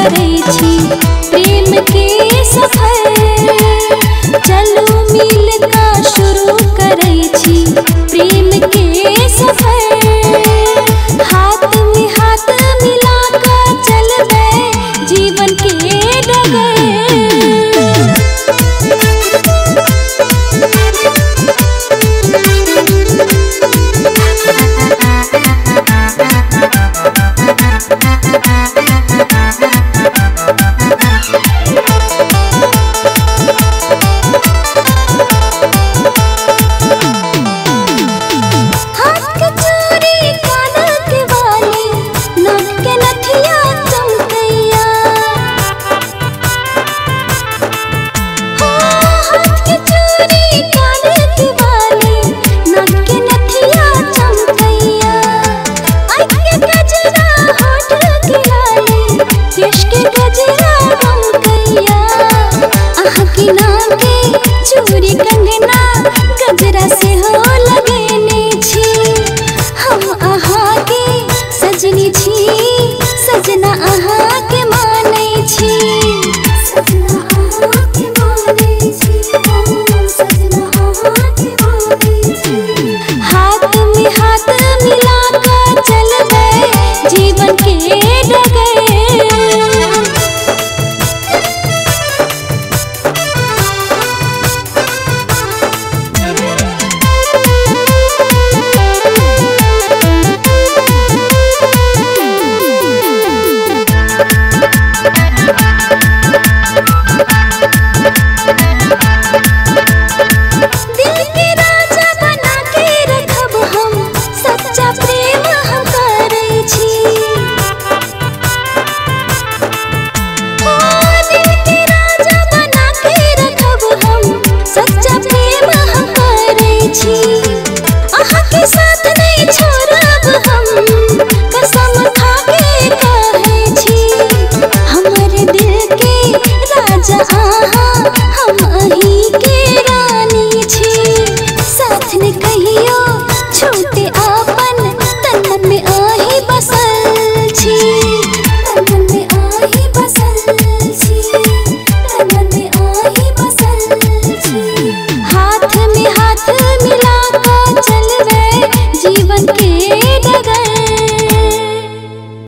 करै छी प्रेम के सफर। चलू मिल का शुरू करै छी प्रेम के सफर। हाथ में हाथ मिला कर चलबै जीवन के डगर। चूड़ी कंगना गजरा से हो लगेने छी हम अहाँ के सजनी छी सजना अहाँ के माने छी। सजना अहाँ के माने छी, सजना अहाँ के माने छी। हाथ में हाथ मिला कर चलबै जीवन के डगर। साथ नहीं छोड़ब हम कसम खा के कहै छी। हमर दिल के राजा अहाँ हम अहीं के रानी छी। साथ ने कहियो छूटे आपन तन में आही बसल छी। तन में आही बसल छी, तन में आही बसल छी। हाथ में हाथ मिला